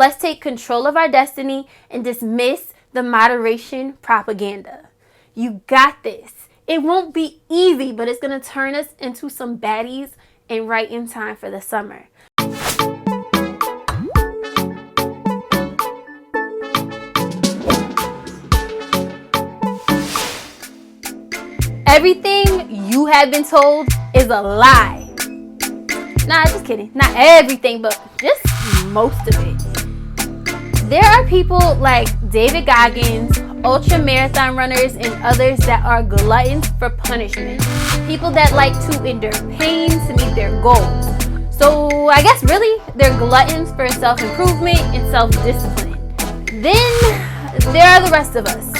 Let's take control of our destiny and dismiss the moderation propaganda. You got this. It won't be easy, but it's going to turn us into some baddies and right in time for the summer. Everything you have been told is a lie. Nah, just kidding. Not everything, but just most of it. There are people like David Goggins, ultra marathon runners, and others that are gluttons for punishment. People that like to endure pain to meet their goals. So I guess really they're gluttons for self-improvement and self-discipline. Then there are the rest of us.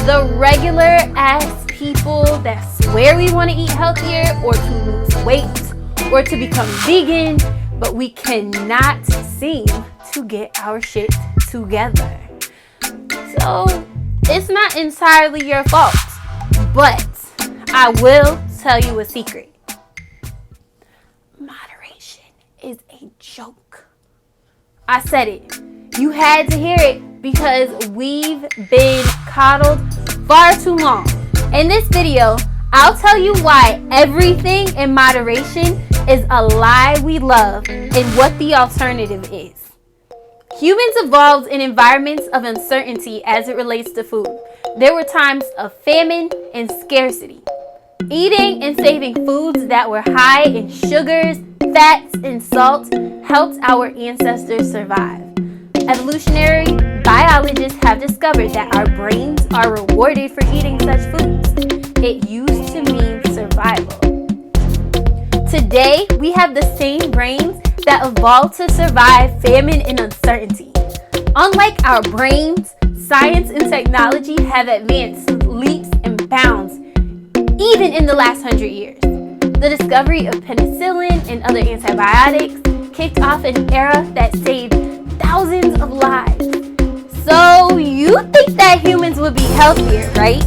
The regular ass people that swear we want to eat healthier or to lose weight or to become vegan, but we cannot seem to get our shit together. So it's not entirely your fault, but I will tell you a secret. Moderation is a joke. I said it. You had to hear it because we've been coddled far too long. In this video, I'll tell you why everything in moderation is a lie we love and what the alternative is. Humans evolved in environments of uncertainty as it relates to food. There were times of famine and scarcity. Eating and saving foods that were high in sugars, fats, and salt helped our ancestors survive. Evolutionary biologists have discovered that our brains are rewarded for eating such foods. It used to mean survival. Today, we have the same brains that evolved to survive famine and uncertainty. Unlike our brains, science and technology have advanced leaps and bounds, even in the last 100 years. The discovery of penicillin and other antibiotics kicked off an era that saved thousands of lives. So you think that humans would be healthier, right?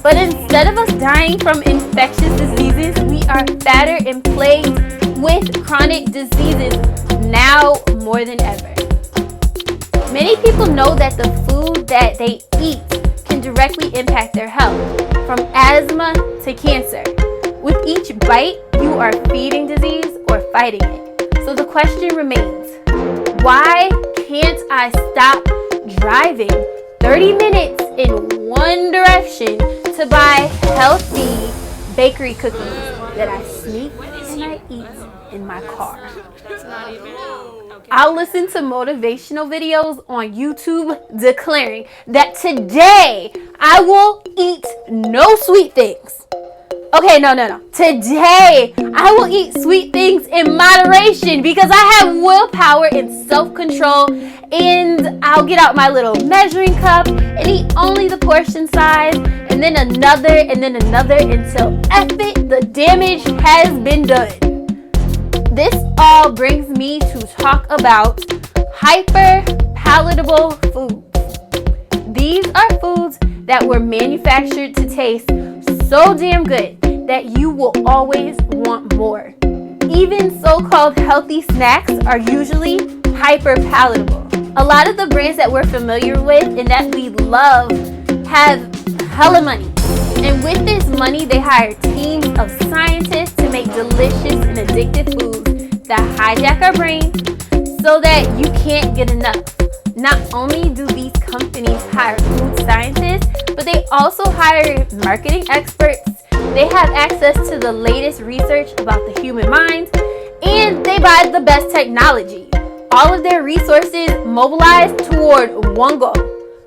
But instead of us dying from infectious diseases, we are fatter and plagued with chronic diseases now more than ever. Many people know that the food that they eat can directly impact their health, from asthma to cancer. With each bite, you are feeding disease or fighting it. So the question remains, why can't I stop driving 30 minutes in one direction to buy healthy bakery cookies that I sneak and I eat in my car? I'll listen to motivational videos on YouTube declaring that today I will eat no sweet things. Okay, no. Today, I will eat sweet things in moderation because I have willpower and self-control, and I'll get out my little measuring cup and eat only the portion size, and then another until F it, the damage has been done. This all brings me to talk about hyperpalatable foods. These are foods that were manufactured to taste so damn good that you will always want more. Even so-called healthy snacks are usually hyperpalatable. A lot of the brands that we're familiar with and that we love have hella money. And with this money, they hire teams of scientists to make delicious and addictive foods that hijack our brains so that you can't get enough. Not only do these companies hire food scientists, but they also hire marketing experts. They have access to the latest research about the human mind, and they buy the best technology. All of their resources mobilized toward one goal: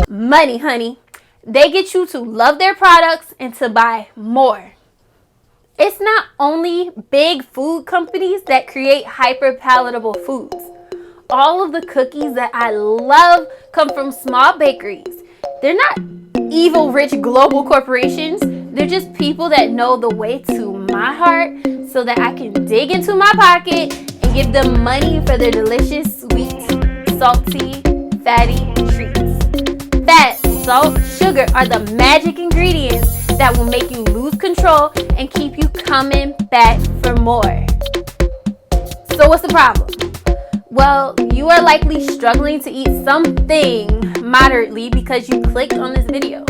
money, honey. They get you to love their products and to buy more. It's not only big food companies that create hyperpalatable foods. All of the cookies that I love come from small bakeries. They're not evil, rich global corporations. They're just people that know the way to my heart so that I can dig into my pocket and give them money for their delicious, sweet, salty, fatty treats. Fat, salt, sugar are the magic ingredients that will make you lose control and keep you coming back for more. So what's the problem? Well, you are likely struggling to eat something moderately because you clicked on this video.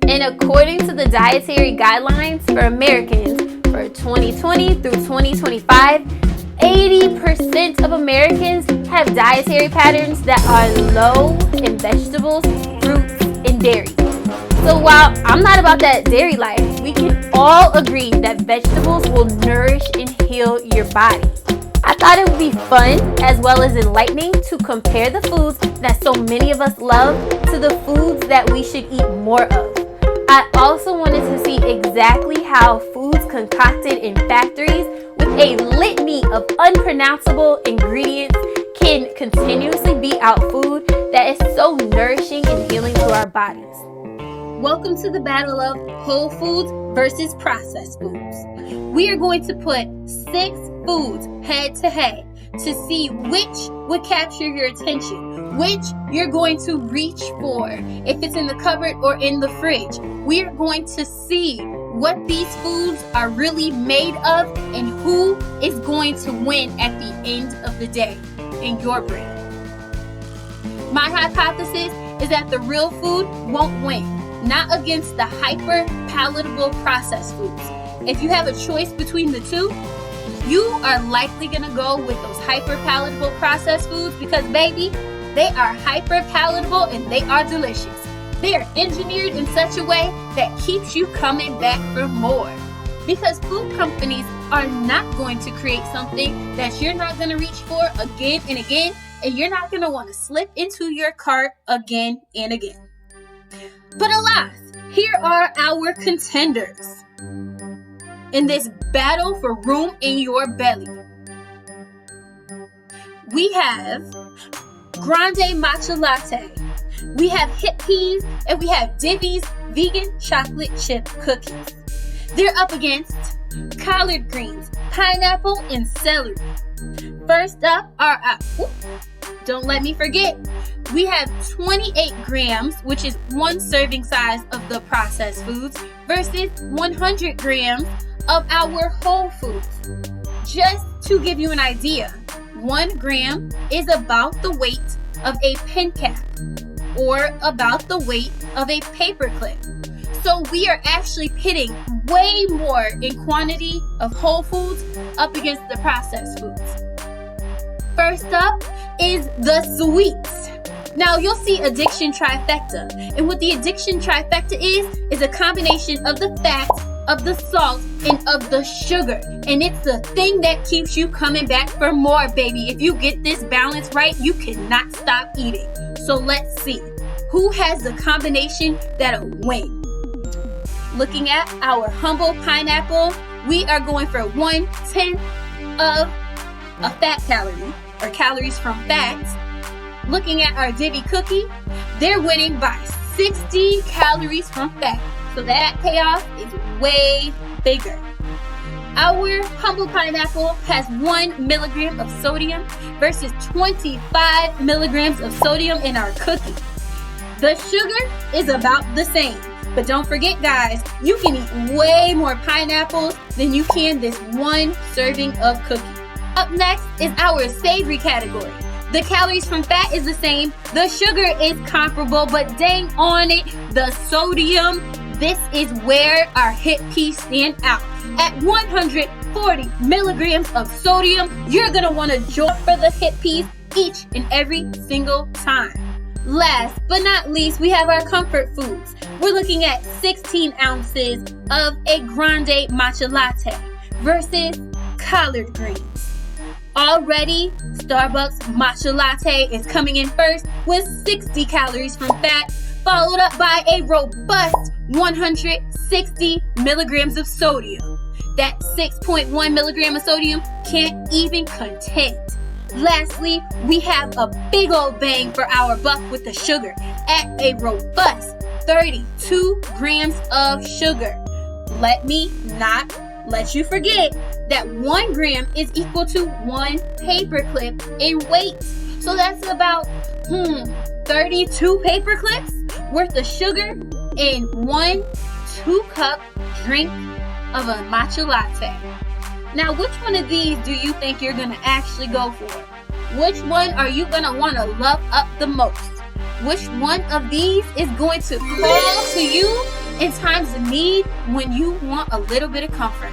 And according to the dietary guidelines for Americans for 2020 through 2025, 80% of Americans have dietary patterns that are low in vegetables, fruits, and dairy. So while I'm not about that dairy life, we can all agree that vegetables will nourish and heal your body. I thought it would be fun as well as enlightening to compare the foods that so many of us love to the foods that we should eat more of. I also wanted to see exactly how foods concocted in factories with a litany of unpronounceable ingredients can continuously beat out food that is so nourishing and healing to our bodies. Welcome to the battle of whole foods versus processed foods. We are going to put 6 foods head to head to see which would capture your attention, which you're going to reach for, if it's in the cupboard or in the fridge. We are going to see what these foods are really made of and who is going to win at the end of the day in your brain. My hypothesis is that the real food won't win, not against the hyper-palatable processed foods. If you have a choice between the two, you are likely going to go with those hyper-palatable processed foods because, baby, they are hyper-palatable and they are delicious. They are engineered in such a way that keeps you coming back for more. Because food companies are not going to create something that you're not going to reach for again and again, and you're not going to want to slip into your cart again and again. But alas, here are our contenders in this battle for room in your belly. We have grande matcha latte, we have hip peas, and we have Divi's vegan chocolate chip cookies. They're up against collard greens, pineapple, and celery. First up are don't let me forget, we have 28 grams, which is 1 serving size of the processed foods, versus 100 grams of our whole foods. Just to give you an idea, 1 gram is about the weight of a pen cap or about the weight of a paper clip. So we are actually pitting way more in quantity of whole foods up against the processed foods. First up is the sweets. Now you'll see addiction trifecta, and what the addiction trifecta is a combination of the fat, of the salt, and of the sugar. And it's the thing that keeps you coming back for more, baby. If you get this balance right, you cannot stop eating. So let's see who has the combination that'll win. Looking at our humble pineapple, we are going for 1/10 of a fat calorie, or calories from fats. Looking at our Divi cookie, they're winning by 60 calories from fat. So that payoff is way bigger. Our humble pineapple has 1 milligram of sodium versus 25 milligrams of sodium in our cookie. The sugar is about the same. But don't forget, guys, you can eat way more pineapples than you can this 1 serving of cookie. Up next is our savory category. The calories from fat is the same, the sugar is comparable, but dang on it, the sodium, this is where our hip peas stand out. At 140 milligrams of sodium, you're gonna wanna jump for the hip peas each and every single time. Last but not least, we have our comfort foods. We're looking at 16 ounces of a grande matcha latte versus collard greens. Already, Starbucks matcha latte is coming in first with 60 calories from fat, followed up by a robust 160 milligrams of sodium. That 6.1 milligram of sodium can't even contend. Lastly, we have a big old bang for our buck with the sugar at a robust 32 grams of sugar. Let me not let you forget that 1 gram is equal to 1 paper clip in weight. So that's about 32 paper clips worth of sugar in 1 2-cup drink of a matcha latte. Now, which one of these do you think you're gonna actually go for? Which one are you going to want to love up the most? Which one of these is going to call to you in times of need when you want a little bit of comfort?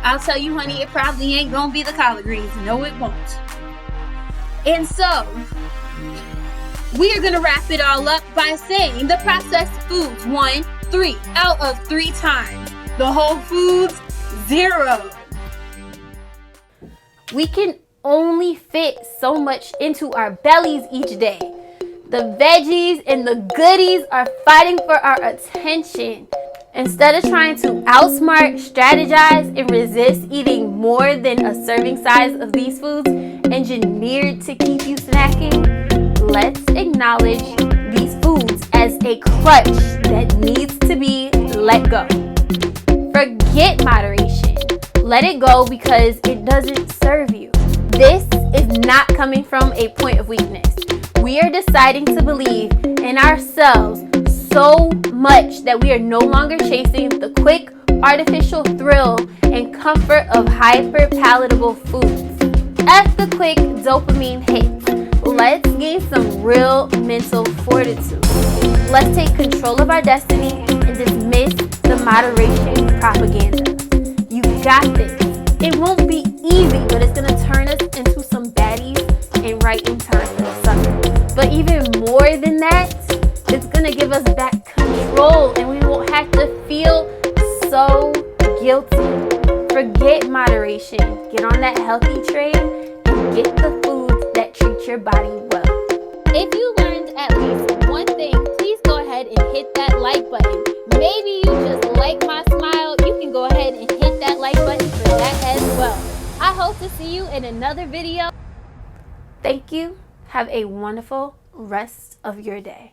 I'll tell you, honey, it probably ain't going to be the collard greens. No, it won't. And so, we are going to wrap it all up by saying the processed foods won 3 out of 3 times. The whole foods, 0. We can only fit so much into our bellies each day. The veggies and the goodies are fighting for our attention. Instead of trying to outsmart, strategize, and resist eating more than a serving size of these foods engineered to keep you snacking, let's acknowledge these foods as a crutch that needs to be let go. Forget moderation. Let it go because it doesn't serve you. This is not coming from a point of weakness. We are deciding to believe in ourselves so much that we are no longer chasing the quick, artificial thrill and comfort of hyperpalatable foods. F the quick dopamine hits. Let's gain some real mental fortitude. Let's take control of our destiny and dismiss the moderation propaganda. You got this. It won't be easy, but it's going to turn us into some baddies and right in time for the summer. But even more than that, it's going to give us back control and we won't have to feel so guilty. Forget moderation. Get on that healthy train and get the foods that treat your body well. If you learned at least one thing, please go ahead and hit that like button. Maybe you just like my smile. You can go ahead and hit that like button for that as well. I hope to see you in another video. Thank you. Have a wonderful rest of your day.